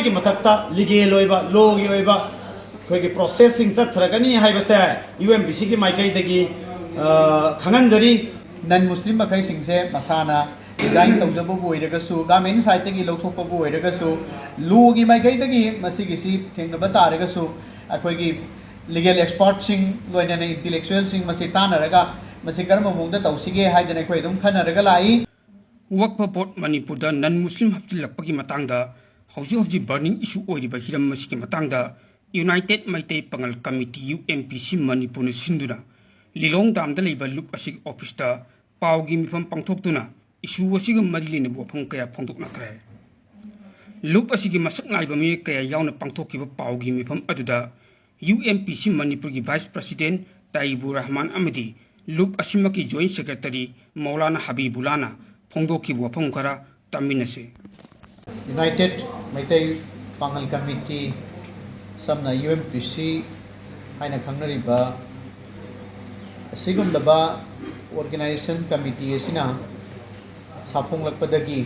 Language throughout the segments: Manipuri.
ꯃꯈꯣꯏꯒꯤ ꯃꯊꯛꯇ ꯂꯤꯒꯦꯜ ꯑꯣꯏꯕ ꯂꯣꯒꯤ ꯑꯣꯏꯕ ꯑꯩꯈꯣꯏꯒꯤ ꯄ꯭ꯔꯣꯁꯦꯁꯁꯤꯡ ꯆꯠꯊꯔꯒꯅꯤ ꯍꯥꯏꯕꯁꯦ UNPCꯒꯤ ꯃꯥꯏꯀꯩꯗꯒꯤ ꯈꯪꯍꯟꯖꯔꯤ ꯅꯟ ꯃꯨꯁꯂꯤꯝ ꯃꯈꯩꯁꯤꯡꯁꯦ ꯃꯁꯥꯅ ꯗꯤꯖꯥꯏꯟ ꯇꯧꯖꯕꯕꯨ ꯑꯣꯏꯔꯒꯁꯨ ꯒꯚꯔꯟꯃꯦꯟꯠ ꯁꯥꯏꯠꯇꯒꯤ ꯂꯧꯊꯣꯛꯄꯕꯨ ꯑꯣꯏꯔꯒꯁꯨ ꯂꯣꯒꯤ ꯃꯥꯏꯀꯩꯗꯒꯤ ꯃꯁꯤꯒꯤꯁꯤ ꯊꯦꯡꯅꯕ ꯇꯥꯔꯒꯁꯨ ꯑꯩꯈꯣꯏꯒꯤ ꯂꯤꯒꯦꯜ ꯑꯦꯛꯁꯄꯔꯠꯁꯤꯡ ꯂꯣꯏꯅꯅ ꯏꯟꯇꯦꯂꯦꯛꯆꯨꯑꯦꯜꯁꯤꯡ ꯃꯁꯤ ꯇꯥꯟꯅꯔꯒ ꯃꯁꯤ ꯀꯔꯝꯕ ꯃꯑꯣꯡꯗ ꯇꯧꯁꯤꯒꯦ ꯍꯥꯏꯗꯅ ꯑꯩꯈꯣꯏ ꯑꯗꯨꯝ ꯈꯟꯅꯔꯒ ꯂꯥꯛꯏ ꯋꯛꯐ ꯕꯣꯔꯗ ꯃꯅꯤꯄꯨꯔꯗ ꯅꯟ ꯃꯨꯁꯂꯤꯝ ꯍꯥꯞꯆꯤꯜꯂꯛꯄꯒꯤ ꯃꯇꯥꯡꯗ ꯍꯧꯖꯤꯛ ꯕꯔꯅꯤꯡ ꯏꯁꯨ ꯑꯣꯏꯔꯤꯕ ꯍꯤꯔꯝ ꯑꯁꯤꯒꯤ ꯃꯇꯥꯡꯗ ꯌꯨꯅꯥꯏꯇꯦꯗ ꯃꯩꯇꯩ ꯄꯥꯉꯜ ꯀꯝꯃꯤꯇꯤ UNPC ꯃꯅꯤꯄꯨꯔꯅ ꯁꯤꯟꯗꯨꯅ ꯂꯤꯂꯣꯡ ꯗꯥꯝꯗ ꯂꯩꯕ ꯂꯨꯞ ꯑꯁꯤꯒꯤ ꯑꯣꯐꯤꯁꯇ ꯄꯥꯎꯒꯤ ꯃꯤꯐꯝ ꯄꯥꯡꯊꯣꯛꯇꯨꯅ ꯏꯁꯨ ꯑꯁꯤꯒ ꯃꯔꯤ ꯂꯩꯅꯕ ꯋꯥꯐꯝ ꯀꯌꯥ ꯐꯣꯡꯗꯣꯛꯅꯈ꯭ꯔꯦ ꯂꯨꯞ ꯑꯁꯤꯒꯤ ꯃꯁꯛ ꯅꯥꯏꯕ ꯃꯤꯑꯣꯏ ꯀꯌꯥ ꯌꯥꯎꯅ ꯄꯥꯡꯊꯣꯛꯈꯤꯕ ꯄꯥꯎꯒꯤ ꯃꯤꯐꯝ ꯑꯗꯨꯗ UNPC ꯃꯅꯤꯄꯨꯔꯒꯤ ꯚꯥꯏꯁ ꯄ꯭ꯔꯁꯤꯗꯦꯟꯠ ꯇꯥꯏꯕꯨꯔ ꯔꯍꯃꯥꯟ ꯑꯃꯗꯤ ꯂꯨꯞ ꯑꯁꯤꯃꯛꯀꯤ ꯖꯣꯏꯟꯠ ꯁꯦꯀ꯭ꯔꯦꯇꯔꯤ ꯃꯧꯂꯥꯅꯥ ꯍꯕꯤꯕꯨꯜꯂꯥꯅ ꯐꯣꯡꯗꯣꯛꯈꯤꯕ ꯋꯥꯐꯝ ꯈꯔ ꯇꯥꯃꯤꯟꯅꯁꯤ ꯌꯨꯅꯥꯏꯇꯦꯗ ꯃꯩꯇꯩ ꯄꯥꯉꯜ ꯀꯝꯃꯤꯇꯤ ꯁꯝꯅ UNPC ꯍꯥꯏꯅ ꯈꯪꯅꯔꯤꯕ ꯑꯁꯤꯒꯨꯝꯂꯕ ꯑꯣꯔꯒꯅꯥꯏꯖꯦꯁꯟ ꯀꯝꯃꯤꯇꯤ ꯑꯁꯤꯅ ꯁꯥꯐꯣꯡꯂꯛꯄꯗꯒꯤ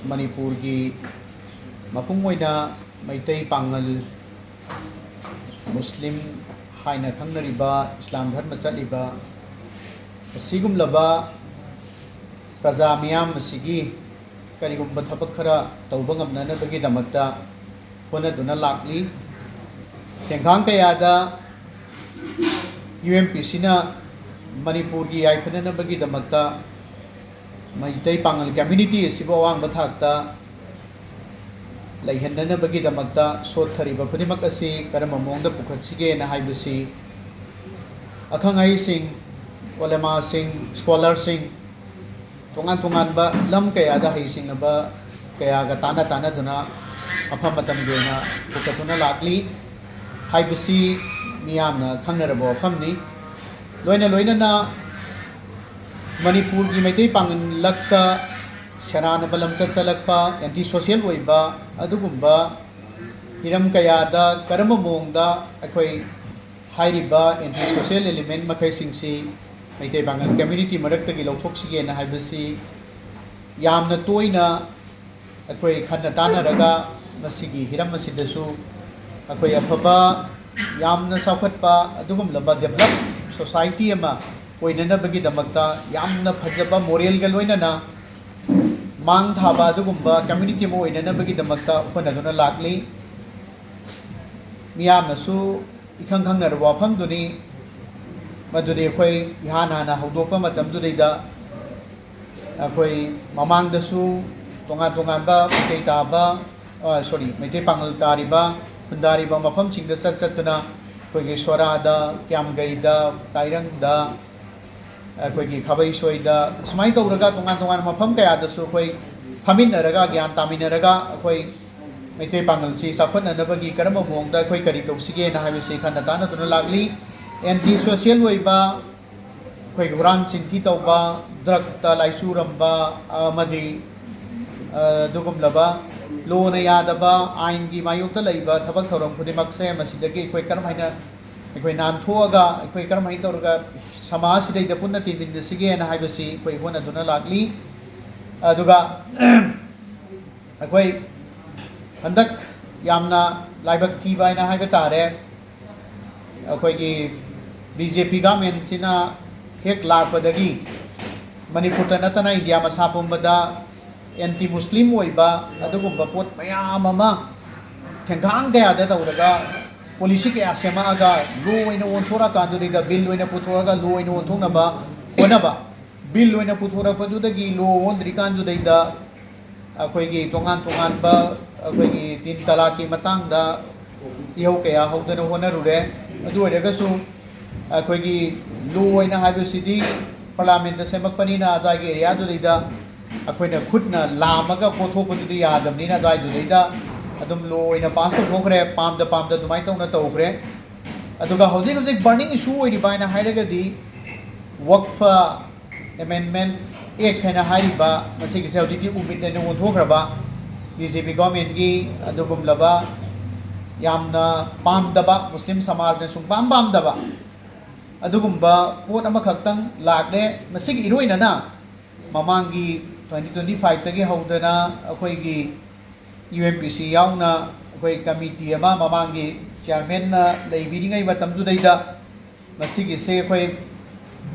ꯃꯅꯤꯄꯨꯔꯒꯤ ꯃꯄꯨꯡ ꯑꯣꯏꯅ ꯃꯩꯇꯩ ꯄꯥꯉꯜ ꯃꯨꯁꯂꯤꯝ ꯍꯥꯏꯅ ꯈꯪꯅꯔꯤꯕ ꯏꯁꯂꯥꯝ ꯙꯔꯃ ꯆꯠꯂꯤꯕ ꯑꯁꯤꯒꯨꯝꯂꯕ ꯄ꯭ꯔꯖꯥ ꯃꯤꯌꯥꯝ ꯑꯁꯤꯒꯤ ꯀꯔꯤꯒꯨꯝꯕ ꯊꯕꯛ ꯈꯔ ꯇꯧꯕ ꯉꯝꯅꯅꯕꯒꯤꯗꯃꯛꯇ ꯍꯣꯠꯅꯗꯨꯅ ꯂꯥꯛꯂꯤ ꯇꯦꯡꯈꯥꯡ ꯀꯌꯥꯗ UNPCꯅ ꯃꯅꯤꯄꯨꯔꯒꯤ ꯌꯥꯏꯐꯅꯅꯕꯒꯤꯗꯃꯛꯇ ꯃꯩꯇꯩ ꯄꯥꯉꯜ ꯀꯝꯃ꯭ꯌꯨꯅꯤꯇꯤ ꯑꯁꯤꯕꯨ ꯑꯋꯥꯡꯕ ꯊꯥꯛꯇ ꯂꯩꯍꯟꯅꯅꯕꯒꯤꯗꯃꯛꯇ ꯁꯣꯠꯊꯔꯤꯕ ꯈꯨꯗꯤꯡꯃꯛ ꯑꯁꯤ ꯀꯔꯝꯕ ꯃꯑꯣꯡꯗ ꯄꯨꯈꯠꯁꯤꯒꯦꯅ ꯍꯥꯏꯕꯁꯤ ꯑꯈꯪ ꯑꯍꯩꯁꯤꯡ ꯑꯣꯂꯦꯃꯥꯁꯤꯡ ꯁ꯭ꯀꯣꯂꯔꯁꯤꯡ ꯇꯣꯉꯥꯟ ꯇꯣꯉꯥꯟꯕ ꯂꯝ ꯀꯌꯥꯗ ꯍꯩꯁꯤꯡꯅꯕ ꯀꯌꯥꯒ ꯇꯥꯟꯅꯗꯨꯅ ꯃꯐꯝ ꯃꯇꯝꯒꯤ ꯑꯣꯏꯅ ꯄꯨꯈꯠꯇꯨꯅ ꯂꯥꯛꯂꯤ ꯍꯥꯏꯕꯁꯤ ꯃꯤꯌꯥꯝꯅ ꯈꯪꯅꯔꯕ ꯋꯥꯐꯝꯅꯤ ꯂꯣꯏꯅꯅ ꯃꯅꯤꯄꯨꯔꯒꯤ ꯃꯩꯇꯩ ꯄꯥꯉꯜꯂꯛꯇ ꯁꯦꯔꯥꯟꯅꯕ ꯂꯝꯆꯠ ꯆꯠꯂꯛꯄ ꯑꯦꯟꯇꯤ ꯁꯣꯁꯤꯌꯦꯜ ꯑꯣꯏꯕ ꯑꯗꯨꯒꯨꯝꯕ ꯍꯤꯔꯝ ꯀꯌꯥꯗ ꯀꯔꯝꯕ ꯃꯑꯣꯡꯗ ꯑꯩꯈꯣꯏ ꯍꯥꯏꯔꯤꯕ ꯑꯦꯟꯇꯤ ꯁꯣꯁꯤꯌꯦꯜ ꯑꯦꯂꯤꯃꯦꯟꯠ ꯃꯈꯩꯁꯤꯡꯁꯤ ꯃꯩꯇꯩ ꯄꯥꯉꯜ ꯀꯝꯃ꯭ꯌꯨꯅꯤꯇꯤ ꯃꯔꯛꯇꯒꯤ ꯂꯧꯊꯣꯛꯁꯤꯒꯦꯅ ꯍꯥꯏꯕꯁꯤ ꯌꯥꯝꯅ ꯇꯣꯏꯅ ꯑꯩꯈꯣꯏ ꯈꯟꯅ ꯇꯥꯟꯅꯔꯒ ꯃꯁꯤꯒꯤ ꯍꯤꯔꯝ ꯑꯁꯤꯗꯁꯨ ꯑꯩꯈꯣꯏ ꯑꯐꯕ ꯌꯥꯝꯅ ꯆꯥꯎꯈꯠꯄ ꯑꯗꯨꯒꯨꯝꯂꯕ ꯗꯦꯕꯂꯞ ꯁꯣꯁꯥꯏꯇꯤ ꯑꯃ ꯑꯣꯏꯅꯅꯕꯒꯤꯗꯃꯛꯇ ꯌꯥꯝꯅ ꯐꯖꯕ ꯃꯣꯔꯦꯜꯒ ꯂꯣꯏꯅꯅ ꯃꯥꯡ ꯊꯥꯕ ꯑꯗꯨꯒꯨꯝꯕ ꯀꯝꯃ꯭ꯌꯨꯅꯤꯇꯤ ꯑꯃ ꯑꯣꯏꯅꯅꯕꯒꯤꯗꯃꯛꯇ ꯍꯣꯠꯅꯗꯨꯅ ꯂꯥꯛꯂꯤ ꯃꯤꯌꯥꯝꯅꯁꯨ ꯏꯈꯪ ꯈꯪꯅꯔꯕ ꯋꯥꯐꯝꯗꯨꯅꯤ ꯃꯗꯨꯗꯤ ꯑꯩꯈꯣꯏ ꯏꯍꯥꯟ ꯍꯥꯟꯅ ꯍꯧꯗꯣꯛꯄ ꯃꯇꯝꯗꯨꯗꯩꯗ ꯑꯩꯈꯣꯏ ꯃꯃꯥꯡꯗꯁꯨ ꯇꯣꯉꯥꯟ ꯇꯣꯉꯥꯟꯕ ꯃꯩꯇꯩ ꯇꯥꯕ ꯃꯩꯇꯩ ꯄꯥꯉꯜ ꯇꯥꯔꯤꯕ ꯈꯨꯟꯗꯥꯔꯤꯕ ꯃꯐꯝꯁꯤꯡꯗ ꯆꯠꯇꯨꯅ ꯑꯩꯈꯣꯏꯒꯤ ꯁꯣꯔꯥꯗ ꯀ꯭ꯌꯥꯝꯒꯩꯗ ꯀꯥꯏꯔꯪꯗ ꯑꯩꯈꯣꯏꯒꯤ ꯈꯥꯕꯩꯁꯣꯏꯗ ꯁꯨꯃꯥꯏꯅ ꯇꯧꯔꯒ ꯇꯣꯉꯥꯟ ꯇꯣꯉꯥꯟꯕ ꯃꯐꯝ ꯀꯌꯥꯗꯁꯨ ꯑꯩꯈꯣꯏ ꯐꯝꯃꯤꯟꯅꯔꯒ ꯒ꯭ꯌꯥꯟ ꯇꯥꯃꯤꯟꯅꯔꯒ ꯑꯩꯈꯣꯏ ꯃꯩꯇꯩ ꯄꯥꯉꯜꯁꯤ ꯆꯥꯎꯈꯠꯅꯅꯕꯒꯤ ꯀꯔꯝꯕ ꯃꯑꯣꯡꯗ ꯑꯩꯈꯣꯏ ꯀꯔꯤ ꯇꯧꯁꯤꯒꯦꯅ ꯍꯥꯏꯕꯁꯤ ꯈꯟꯅ ꯇꯥꯟꯅꯗꯨꯅ ꯂꯥꯛꯂꯤ ꯑꯦꯟꯇꯤ ꯁꯣꯁꯤꯌꯦꯜ ꯑꯣꯏꯕ ꯑꯩꯈꯣꯏ ꯍꯨꯔꯥꯟ ꯆꯤꯟꯊꯤ ꯇꯧꯕ ꯗ꯭ꯔꯒꯇ ꯂꯥꯏꯆꯨꯔꯝꯕ ꯑꯃꯗꯤ ꯑꯗꯨꯒꯨꯝꯂꯕ ꯂꯣꯅ ꯌꯥꯗꯕ ꯑꯥꯏꯟꯒꯤ ꯃꯥꯌꯣꯛꯇ ꯂꯩꯕ ꯊꯕꯛ ꯊꯧꯔꯝ ꯈꯨꯗꯤꯡꯃꯛꯁꯦ ꯃꯁꯤꯗꯒꯤ ꯑꯩꯈꯣꯏ ꯀꯔꯝꯍꯥꯏꯅ ꯑꯩꯈꯣꯏ ꯅꯥꯟꯊꯣꯛꯑꯒ ꯑꯩꯈꯣꯏ ꯀꯔꯝꯍꯥꯏꯅ ꯇꯧꯔꯒ ꯁꯃꯥꯖꯁꯤꯗꯩꯗ ꯄꯨꯟꯅ ꯇꯤꯟꯃꯤꯟꯅꯁꯤꯒꯦꯅ ꯍꯥꯏꯕꯁꯤ ꯑꯩꯈꯣꯏ ꯍꯣꯠꯅꯗꯨꯅ ꯂꯥꯛꯂꯤ ꯑꯗꯨꯒ ꯑꯩꯈꯣꯏ ꯍꯟꯗꯛ ꯌꯥꯝꯅ ꯂꯥꯏꯕꯛ ꯊꯤꯕ ꯍꯥꯏꯅ ꯍꯥꯏꯕ ꯇꯥꯔꯦ ꯑꯩꯈꯣꯏꯒꯤ BJP ꯒꯚꯔꯟꯃꯦꯟꯠꯁꯤꯅ ꯍꯦꯛ ꯂꯥꯛꯄꯗꯒꯤ ꯃꯅꯤꯄꯨꯔꯗ ꯅꯠꯇꯅ ꯏꯟꯗꯤꯌꯥ ꯃꯁꯥ ꯄꯨꯝꯕꯗ ꯑꯦꯟꯇꯤ ꯃꯨꯁꯂꯤꯝ ꯑꯣꯏꯕ ꯑꯗꯨꯒꯨꯝꯕ ꯄꯣꯠ ꯃꯌꯥꯝ ꯑꯃ ꯊꯦꯡꯈꯥꯡ ꯀꯌꯥꯗ ꯇꯧꯔꯒ ꯄꯣꯂꯤꯁꯤ ꯀꯌꯥ ꯁꯦꯝꯃꯛꯑꯒ ꯂꯣ ꯑꯣꯏꯅ ꯑꯣꯟꯊꯣꯔꯛꯀꯥꯟꯗꯨꯗꯩꯗ ꯕꯤꯜ ꯑꯣꯏꯅ ꯄꯨꯊꯣꯛꯑꯒ ꯂꯣ ꯑꯣꯏꯅ ꯑꯣꯟꯊꯣꯛꯅꯕ ꯍꯣꯠꯅꯕ ꯕꯤꯜ ꯑꯣꯏꯅ ꯄꯨꯊꯣꯔꯛꯄꯗꯨꯗꯒꯤ ꯂꯣ ꯑꯣꯟꯗ꯭ꯔꯤꯀꯥꯟꯗꯨꯗꯩꯗ ꯑꯩꯈꯣꯏꯒꯤ ꯇꯣꯉꯥꯟ ꯇꯣꯉꯥꯟꯕ ꯑꯩꯈꯣꯏꯒꯤ ꯇꯤꯟ ꯇꯂꯥꯛꯀꯤ ꯃꯇꯥꯡꯗ ꯏꯍꯧ ꯀꯌꯥ ꯍꯧꯗꯅ ꯍꯣꯠꯅꯔꯨꯔꯦ ꯑꯗꯨ ꯑꯣꯏꯔꯒꯁꯨ ꯑꯩꯈꯣꯏꯒꯤ ꯂꯣ ꯑꯣꯏꯅ ꯍꯥꯏꯕꯁꯤꯗꯤ ꯄꯥꯔꯂꯤꯌꯥꯃꯦꯟꯠꯇ ꯁꯦꯝꯃꯛꯄꯅꯤꯅ ꯑꯗꯨꯋꯥꯏꯒꯤ ꯑꯦꯔꯤꯌꯥꯗꯨꯗꯩꯗ ꯑꯩꯈꯣꯏꯅ ꯈꯨꯠꯅ ꯂꯥꯝꯃꯒ ꯄꯣꯠꯊꯣꯛꯄꯗꯨꯗꯤ ꯌꯥꯗꯕꯅꯤꯅ ꯑꯗꯨꯋꯥꯏꯗꯨꯗꯩꯗ ꯑꯗꯨꯝ ꯂꯣ ꯑꯣꯏꯅ ꯄꯥꯁ ꯇꯧꯊꯣꯛꯈ꯭ꯔꯦ ꯄꯥꯝꯗ ꯑꯗꯨꯃꯥꯏꯅ ꯇꯧꯅ ꯇꯧꯈ꯭ꯔꯦ ꯑꯗꯨꯒ ꯍꯧꯖꯤꯛ ꯕꯔꯅꯤꯡ ꯏꯁꯨ ꯑꯣꯏꯔꯤꯕ ꯍꯥꯏꯅ ꯍꯥꯏꯔꯒꯗꯤ ꯋꯛꯐ ꯑꯦꯃꯦꯟꯃꯦꯟꯠ ꯑꯦꯛ ꯍꯥꯏꯅ ꯍꯥꯏꯔꯤꯕ ꯃꯁꯤꯒꯤꯁꯦ ꯍꯧꯖꯤꯛꯇꯤ UBID ꯍꯥꯏꯅ ꯑꯣꯟꯊꯣꯛꯈ꯭ꯔꯕ BJP ꯒꯚꯔꯟꯃꯦꯟꯠꯒꯤ ꯑꯗꯨꯒꯨꯝꯂꯕ ꯌꯥꯝꯅ ꯄꯥꯝꯗꯕ ꯃꯨꯁꯂꯤꯝ ꯁꯃꯥꯖꯅ ꯁꯨꯡꯄꯥꯝ ꯄꯥꯝꯗꯕ ꯑꯗꯨꯒꯨꯝꯕ ꯄꯣꯠ ꯑꯃꯈꯛꯇꯪ ꯂꯥꯛꯂꯦ ꯃꯁꯤꯒꯤ ꯏꯔꯣꯏꯅꯅ ꯃꯃꯥꯡꯒꯤ 2025 ꯍꯧꯗꯅ ꯑꯩꯈꯣꯏꯒꯤ UMPC yauna akhoi committee ama mamangi chairman na leibiringai matamdudaida masigi se akhoi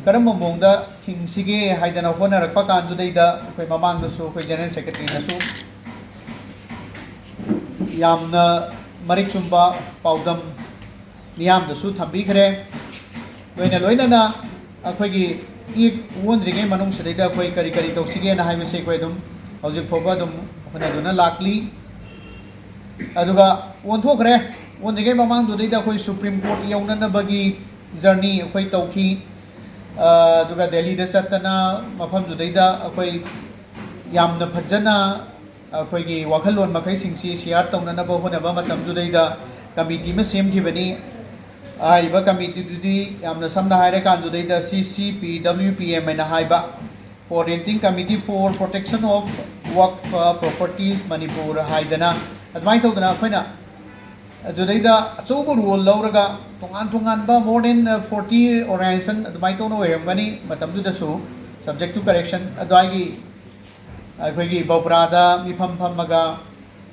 karamma mongda thingsige haidana honarakpa kandudaida akhoi mamangdasu akhoi general secretary nasu yamna marik chumba paudam niyamdasu thambikhre loina akhoi gi wondringai manung sidaida akhoi kari kari tawsige na haibase akhoi dum hojik phoba dum honaduna lakli aduga wonthokre wondringai mamangdudaida akhoi supreme court yaunanabagi journey akhoi tawki aduga delhi da satana mafam dudaida akhoi yamna phajana akhoi gi wakhalon makai singsi share tawnanaba honaba matam dudaida committee ma semkhibani aiba committee dudi yamna samna haire kan dudaida CCPWPM na haiba Orienting Committee for Protection of Waqf Properties Manipur haidana admai tawdana akhoi adudaida achobu rule lauraga tongan ba more than 40 organization admai tawno oyamgani matamdudasu subject to correction adwagi akhoi gi bauprada mifam phamaga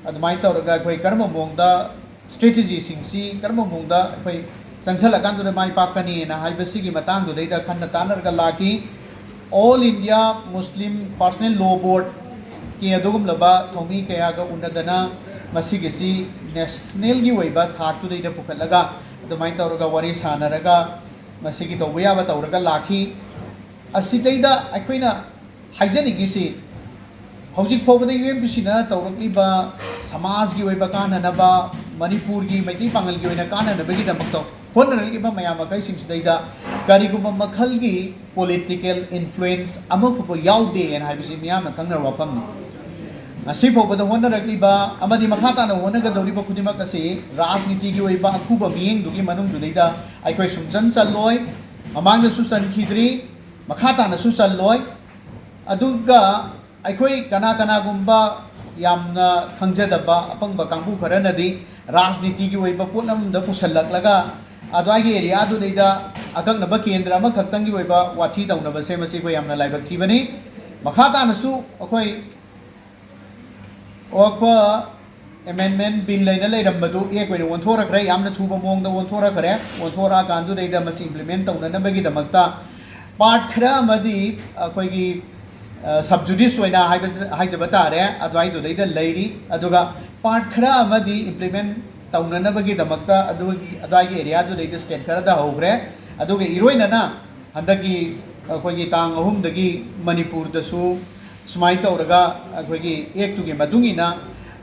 admai tawraga akhoi karma mongda strategy singsi karma mongda akhoi sangsala kandu mai pakani na haibasi gi matang du deida khanna tanarga laki all India Muslim Personal Law Board ki adugum laba thomi kaya ga unadana masigi si national gi waiba thak tu deida pukhalaga admai tawraga wari sanaraga masigi tawbiya ba tawraga laki asidaida aikoina haijani gi si hojik phobada UMPC na tawrakliba samaj gi waiba kananaba Manipur gi maiti pangal gi oina kananaba gi damakto honaraliba mayama kai singsidaida kariguma makhal gi political influence amakubo yaude en haibisi miyamna kangnar wafam asi phobada honaraliba amadi makhata na honaga doriba khudimak asi rajniti gi oiba akuba mieng dugi manung dudaida aikoi sumjan chaloi amangda su san khidri makhata na su chaloi aduga aikoi kana gumba yamna khangjadaba apangba kangbu kharanadi rajniti gi oiba punam da pusalaklaga adwagi area du deida akaknaba kendra ama khaktangi oiba wathi daunaba se masi ko yamna laibak thibani makhata nasu akoi okwa amendment bill laina leirambadu ekoi wonthora khare yamna thuba mongda wonthora khare wonthora kandu deida masi implement taunana bagi damakta part khara amadi akoi gi subjudice oina haijaba tare adwai du deida leiri aduga part khara amadi implement taunanabagi damakta adwagi area du deida state khara da hogre aduga iroinana handagi akhoi tang ahum dagi manipur da su sumai tawraga akhoi ek tu gi madungina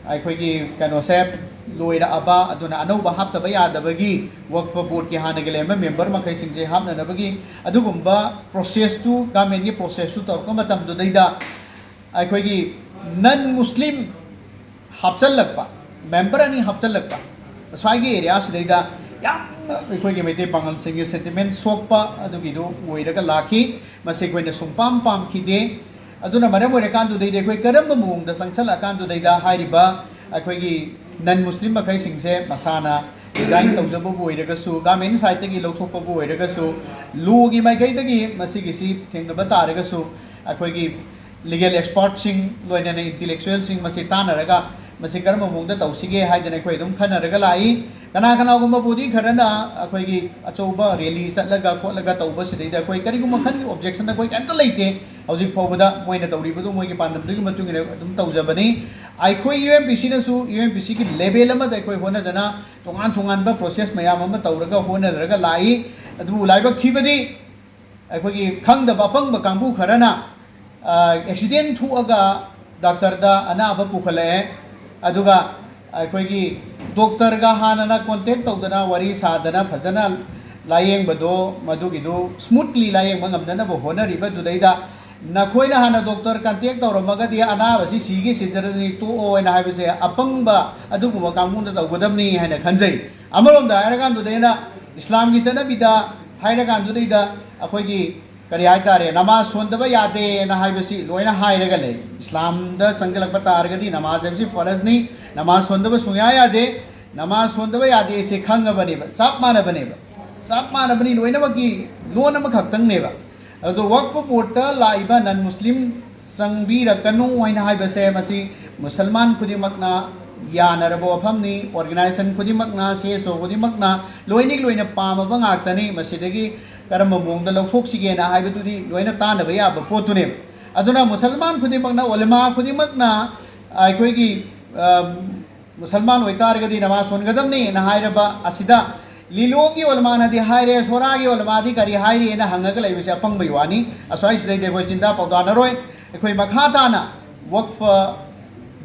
akhoi kano sep loira aba aduna anauba haptaba yadabagi waqf board ki hanagi lema member makai singje hapna nabagi adugumba process tu government ni process tu tawka matam du deida akhoi non muslim hapchalakpa member ani hapchalakpa swagi area sidaida yamna akhoi mete pangal singge sentiment sokpa adugidu oiraga laki mase koina sumpam pam khide aduna maram oira kandu deide akhoi karamba mungda sangchala kandu deida hairiba akhoi non muslim makai singse masana design tawjabo oiraga su government side tagi lawthokpa oiraga su lugi maikai tagi masigi si thengnaba taraga su akhoi legal expert sing loina intellectual sing masi tanaraga masi karma mungda tawsige haidana akhoi dum khanaraga lai kana gumba budi kharana akhoi achoba rally satlaga khotlaga tawba sidaida akhoi kariguma khan objection akhoi kamta leite hojik phobada moina tawribadu moigi pandamdagi matungina dum tawjabani akhoi UMPC na su UMPC ki level ama da akhoi hona dana tongan ba process mayam ama tawraga hona raga lai adu laibak thibadi akhoi khangda bapang ba kangbu kharana accident thuaga doctor da anaba pukhale aduga akhoi doctor ga hanana contact tawdana wari sadana phajana layeng bado madugidu smoothly layeng mangamdana bo honariba dudaida nakhoina hana doctor contact tawramaga dia anaba si sige sijarani to o ena haibase apangba aduguma kangmunda tawgodamni haina khanjai amaronda aragan dudaina islam gi chana bida hairagan dudaida akhoi kari haitare namaz sondaba yade na haibasi loina hairaga le islam da sangalakpa targadi namaz habsi faraz ni namaz sondaba sunya yade namaz sondaba yade se khangabani ba sap mana bani loina bagi lona ma khaktang ne ba ado waqf porta laiba non muslim sangbi rakanu haina haibase masi musalman khudimakna यानरबो वफमनी ऑर्गेनाइजेशन खुदिमकना सेसो खुदिमकना लोइनिक लोइना पामबा ngakतनी मसिदगी करम मोंगदा लौथोक्सिगेना हाइबदुदी लोइना तानबा याबा पोतुने अदुना मुसलमान खुदिमकना उलमा खुदिमकना आइखोइगी मुसलमान होइतारगदी नमाज सोनगदमनी ना हाइरबा असिदा लिलोगी ओलमानदी हाइरे सोरागी ओलमादी करी हाइरे ना हंगग लैबसे अपंगबई वानी असवाइ सिदैदे कोइ चिंता पौदानरोय अखोइ मखाताना वक्फ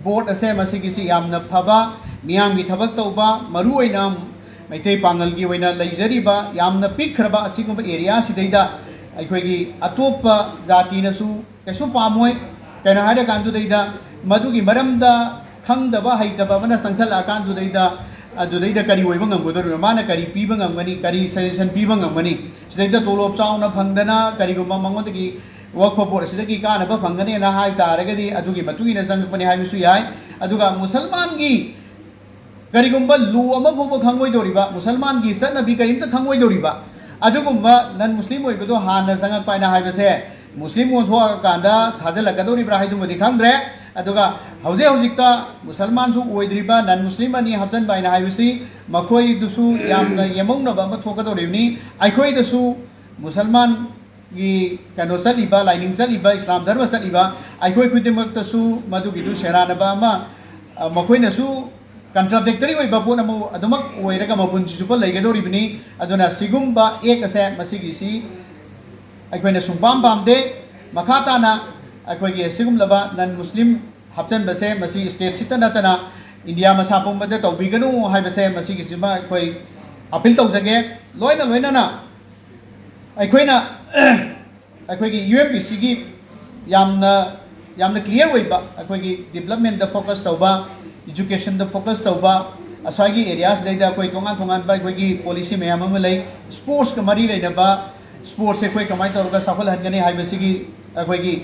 बोर्ड असे मसिगिसी यामना फबा मियामगी थबक तौबा मरु ओइना मैथै पांगलगी ओइना लैजरिबा यामना पिखरबा असिगुंबा एरिया सिदैदा अखोइगी अतोप जातिनसु कैसु पामोय कैना हाइरे कांदुदैदा मदुगी मरमदा खंगदबा हैतबा मना संगसल आकांदुदैदा अजुदैदा करी ओइबा ngamgodori माना करी पीबा ngamgani करी सजेशन पीबा ngamgani सिदैदा तोलोब चाउना फंगदना करीगुंबा मंगोदगी वक्फ बोर्ड सिदगी कानबा फंगने ना हाइ तारगदी अदुगी मतुगिना संगपनि हाइबिसु याय अदुगा मुसलमान की करीगुंबा लू अमा फोबा खंगोइदोरिबा मुसलमान की सनबी करीमता खंगोइदोरिबा अदुगुंबा नन मुस्लिम ओइबदो हाना संगपाइना हाइबसे मुस्लिम ओथोआ कांदा थाजलकदोरिब्रा हाइदुमदि खंगद्रे अदुगा हौजे हौजिकता मुसलमान सु ओइद्रिबा नन मुस्लिम अनि हबजन बाइना हाइबसी मखोइ दुसु यामना यमौनबा म थोकदोरिबनी आइखोइ दसु मुसलमान की कनो चलीबा लाइनिंग चलीबा इस्लाम धर्म चलीबा आइखोइ खुदिमक्तसु मदुगिदु सेरानबा अमा मखोइनसु कंट्राडिक्टरी ओइबा पोन अमु अदुमक ओइरगा मबुनसिसुपा लैगदोरिबनी अदुना सिगुम्बा एक असे मसिगिसी आइखोइना सुंपाम पामदे मखाताना अखोइगे सिगुमलबा नन मुस्लिम हबचन बसे मसी स्टेट सित नतना इंडिया मसा पुंबदे तौबिगनु हाइबसे मसिगिसिमा अखोइ अपील तौजगे लोइना लोइना अखोइना अखोइगी यूएमपीसी की यामना यामना क्लियर ओइबा अखोइगी डेवलपमेंट द फोकस तौबा एजुकेशन द फोकस तौबा असवागी एरियास लेदा अखोइ तोंगान तोंगान बा अखोइगी पॉलिसी मयाम अमा लै स्पोर्ट्स का मरी लेनबा स्पोर्ट्स अखोइ कमाइ तौरगा सफल हनगने हाइबसिगी अखोइगी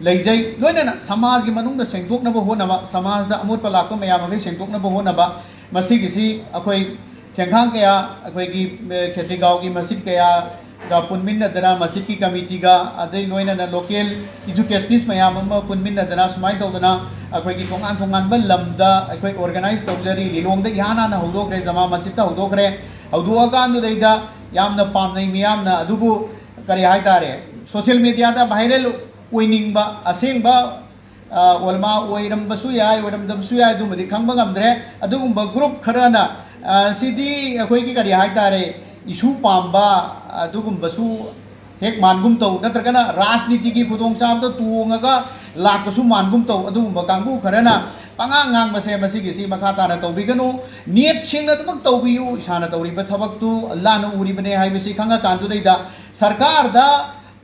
लैजै लोइना समाज की मनुंगदा सेंगदोकनबा होनबा समाज दा अमोट पलाको मयाम अखै सेंगदोकनबा होनबा मसिगिसी अखोइ थेंखांग कया अखोइगी खेतिगाव की मस्जिद कया गा पुनमिन्नदना मस्जिद की कमिटी गा अदै लोइना लोकल एजुकेशनिस्ट मयाम अमा पुनमिन्नदना सुमाइ तौदना अखोइगी तोंगान तोंगान बा लमदा अखोइ ऑर्गेनाइज तौजरी लिलोंगदा यानाना हौदोखरे जमा मस्जिद ता हौदोखरे हौदोअकांदुदैदा यामना पामनै मियामना अदुबु करि हाइतारे सोशल मीडिया दा वायरल ओइनिंगबा असेंगबा ओलमा ओइरमबसु याय ओइरमदबसु याय दुमदि खंबा गमद्रे अदुगुंबा ग्रुप खरना सिदी अखोइगी करि हाइतारे इशू पाम्बा अदुगुंबसु हेक मानगुम तौ नत्रगना राजनीति की खुदोंग चाबदा तुंगगा लाकसु मानगुम तौ अदुगुंबा कांगु खरना पंगांग ngang मसिगिसी मखाताना तौबिगनु नेट सिंगना तमक तौबियु इसाना तौरिबा थबक्तु अल्लाहना उरिबने हाइबसि खंगा कांदुदैदा सरकार दा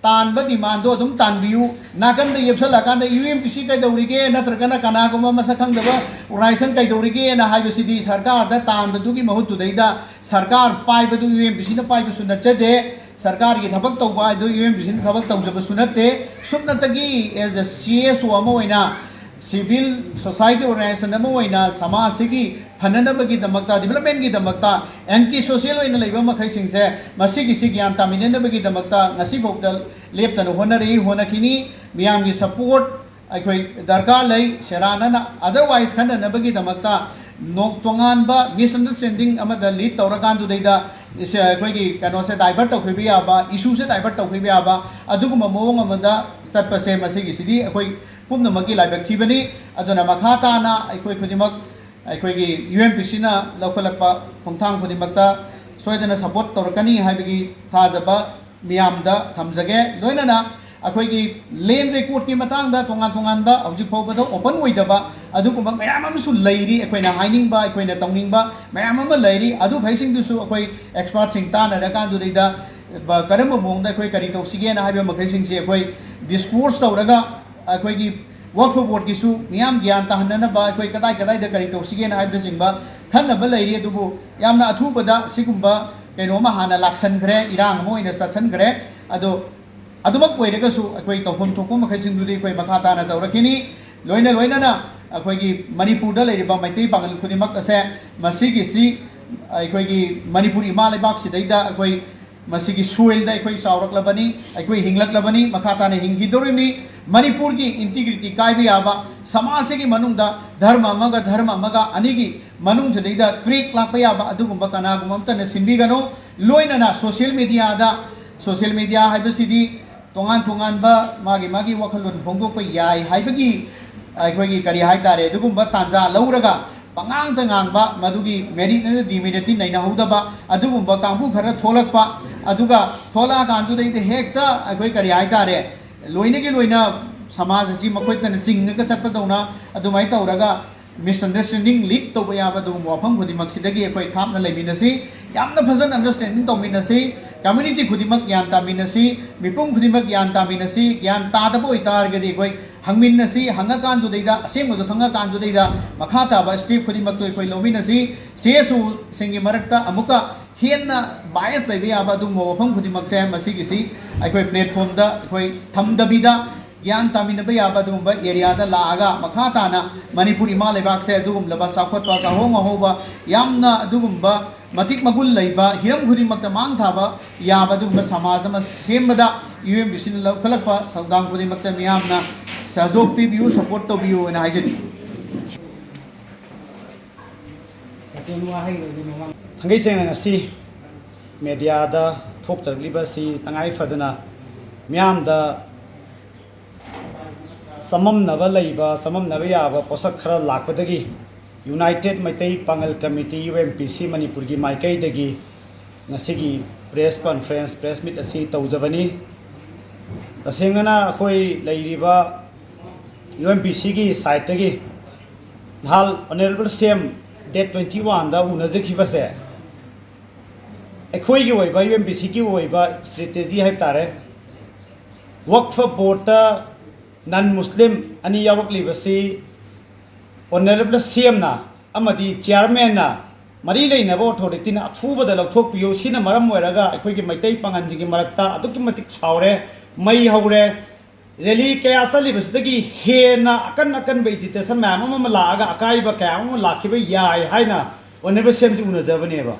तानबा डिमांडो अदुम तानबियु नाकन द येबसला कांदा यूएमपीसी कैदौरिगे नत्रगना कनागुमा मसखंगदबा ऑर्गेनाइजेशन कैदौरिगे ना हाइबसिदी सरकार दा तानबदुगी महूतुदैदा सरकार पाइबदु यूएमपीसी ना पाइबसु नचदे सरकार की थबक तौबा दु यूएमपीसी ना थबक तौजबसु नते सुनतगी एज अ सीएसओ अमा ओइना सिविल सोसाइटी ऑर्गेनाइजेशन अमा ओइना समाज की फननबगी दमकता डेवलपमेंट की दमकता एंटी सोशल ओइना लैबा मखैसिंगसे मसिगिसी ज्ञान तामिननबगी दमकता ngasi bokda leptana honari honakini miyam gi support akhoi darkar lai serana otherwise khananabagi damakta nok tongan ba misunderstanding amada lead tawrakan du deida akhoi gi kano se divert tawkhibi aba issue se divert tawkhibi aba aduguma mowong amada chatpase masigi sidi akhoi pumna magi laibak thibani aduna makhata na akhoi khudimak akhoi gi UMPC na lokhalakpa khongthang khudimakta soidana support tawrakani haibagi thajaba मियामदा थमजगे लोइनना अखोइगी लेन रिकॉर्ड की मतंगदा तोंगान तोंगानबा हौजिक फाउबदा ओपन ओइदबा अदुगुंबा मयाम अमसु लैरी अखोइना हाइनिंगबा अखोइना तौनिंगबा मयाम अमा लैरी अदु फैसिंगदुसु अखोइ एक्सपर्ट सिंग तानरकांदुदैदा करम मोंगदा अखोइ करि तौसिगेना हाइबा मखैसिंगसे अखोइ डिस्कोर्स तौरगा अखोइगी वक्फ बोर्ड किसु मियाम ज्ञान ताहननबा अखोइ कदाय कदाय द करि तौसिगेना हाइबदा सिंगबा खन्नबा लैरी अदुबु यामना अथुबदा सिगुंबा कईनोमा हाना लाक्सनग्रे इरांग मोइना सत्सनग्रे अदो अदुमक ओइरगसु अखोइ तौफम थोकम मखैसिंगदुदि अखोइ मखाताना तौरखिनी लोइना लोइनाना अखोइगी मणिपुरदा लैरिबा मैतै पांगल खुदिमक असे मसिगिसी अखोइगी मणिपुर इमा लेबाक सिदैदा अखोइ masigi soil da ikoi saurak labani ikoi hinglak labani makata ne hingidorimi manipur gi integrity kai bi aba samaj gi manung da dharma maga anigi manung jadai da creek lak pa aba adugumba kana gumamta ne sinbi gano loina na social media haibasidi tongan ba magi wakhalun phongdok pa yai haibagi ikoi gi kari hai tare adugumba tanja lauraga pangang tangang ba madugi merit na demerit naina hodaba adugumba kangbu khara tholakpa aduga thola kandu dei de hekta akoi kari ai tare loina samaj ji makoi tan sing ga chatpa dona adumai tauraga misunderstanding leak to ba ya ba du wafam khudi maksidagi akoi thapna leiminasi yamna phazan understanding to minasi community khudimak yan ta minasi mipum khudimak yan ta minasi yan ta da boi tar ga di koi hangminasi hangakan du deida asem du hangakan du deida makhata ba step khudimak to koi lominasi sesu singi marakta amuka hienna bias dai be aba du mo wafam khudimak se masigi si akoi platform da akoi thamdabida yan tamina ba yaba dugumba area da laaga makhata na manipur ima lebak se dugum laba sakhot pa sa hong hoba yamna dugumba matik magul leiba hiram khuri makta mang thaba yaba dugumba samaj ma sembada UMBC na lokhalakpa thogdang khuri makta miyamna sajok pi view support to view na haijani thangai seng ngasi media da thok tarliba si tangai fadana miyam da samam naba laiba samam naba yaba posak khara lakpadagi United Maitai Pangal Committee UMPC Manipur gi maikai dagi ngasigi press conference press meet asi tawjabani tasengana khoi lairiba UMPC gi site dagi hal honorable CM date 21 da unajaki base ekhoi gi oiba UMPC gi oiba strategy hai tare Waqf board non Muslim ani yawak libasi honorable CM na amadi chairman na mari leina bo authority na athuba da lokthok piyo sina maram moiraga akhoi gi maitai pangan ji gi marakta adukki matik chaure mai haure rally kaya sali basdagi hena akan vegetation ma mama laaga akai ba kaya mama lakhiba yai haina honorable CM ji unajabane ba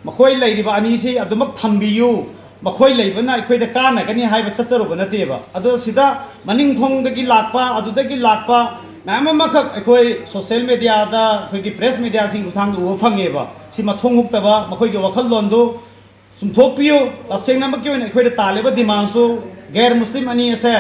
makhoi leiriba ani se adumak thambiyu makhoi leibana akhoi da kana gani haiba chacharu bana teba ado sida maning thong dagi lakpa adudagi lakpa nama makhak akhoi social media da akhoi gi press media sing uthang du phange ba sima thong huk taba makhoi gi wakhal lon du sum thok piyo aseng na makyo akhoi da taleba demand su gair muslim ani ase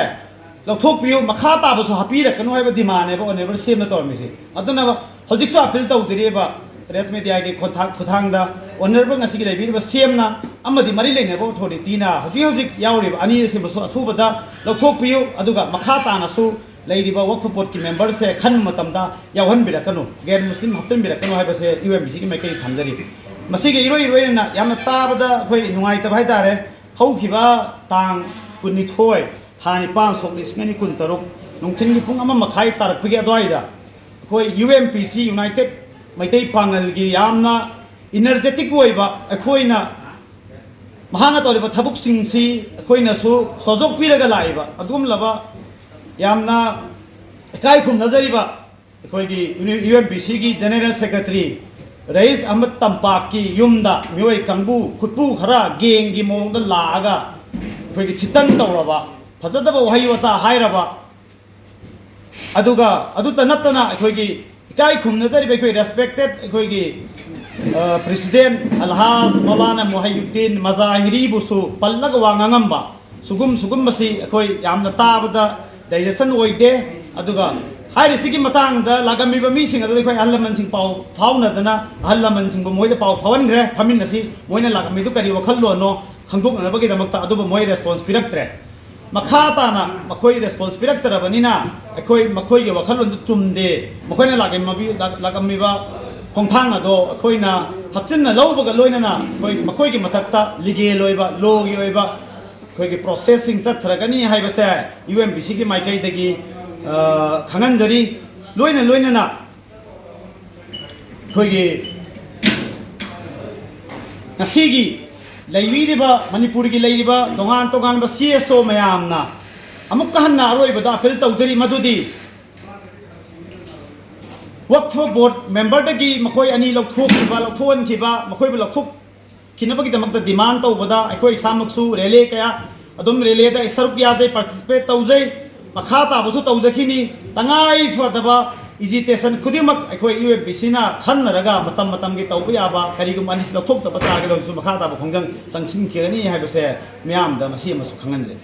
lok thok piyo makha ta ba su hapi ra kanu haiba demand ne ba onever sem na tormi se aduna ba hojik su appeal taw dire ba press media gi khothang da honorable ngasi gi lebi ba sem na amadi mari leina bo authority na hojik yauri ba ani sem su athuba da lok thok piyo aduga makha ta na su leiriba Waqf board ki member se khan matam da yawhan birakanu gair muslim haftan birakanu haiba se UMBC ki maikai thamjari masigi iroi na yamna tabada khoi nungai ta bhai tare haukiba tang kunni thoi thani pan sokli singani kun taruk nungthin gi pung ama makhai tarak pigi adwai da khoi UMPC United Maitai Pangal gi yamna energetic oiba khoi na mahanga toriba thabuk sing si khoi na su sojok piraga laiba adum laba yamna kai khum nazariba khoi gi UMPC gi general secretary Rais Ahmad Tampak ki yumda mioi kangbu khutpu khara geng gi mong da laaga khoi gi chitan tawraba phajadaba wahi wata hairaba aduga aduta natana khoi gi kai khum nazariba khoi respected khoi gi president Alhaj Maulana Muhyiddin Mazahiri busu pallaga wangangamba sugum basi khoi yamna tabada digestion oide aduga hairi sigi matang da lagami ba mi sing adu khoi allaman sing pau fauna dana allaman sing bo moida pau fawan gre phamin nasi moina lagami du kari wakhal lo no khangdok na bagi damakta adu ba moi response piraktre makha ta na makhoi response piraktra banina khoi makhoi ge wakhal lo chumde makhoi na lagami ba khongthang ado khoi na hapchin na lo ba ga loina na khoi makhoi ge mathakta lige loiba lo gi oiba khoi gi processing chat thragani haiba se UMPC gi maikai dagi khangan jari loina na khoi gi ngasigi leibiriba manipur gi leiba tongan ba CSO mayamna amuk kahanna aroi bada appeal tawjari madudi Waqf board member dagi makhoi ani lokthok kiba makhoi ba lokthok खिनबगीदमक डिमांड तौबदा अखोई सामकसु रेले कया अदुम रेले दा सरुक याजै पार्टिसिपेट तौजै मखा ताबसु तौजखिनी तंगाई फदबा इजिटेशन खुदिमक अखोई UMPC ना खन्नरगा मतम मतम की तौब याबा करिगुम अनिस लौथोक तब तागे लौसु मखा ताब खोंजंग संगसिन केनी हाइबसे म्याम दा मसी मसु खंगनजे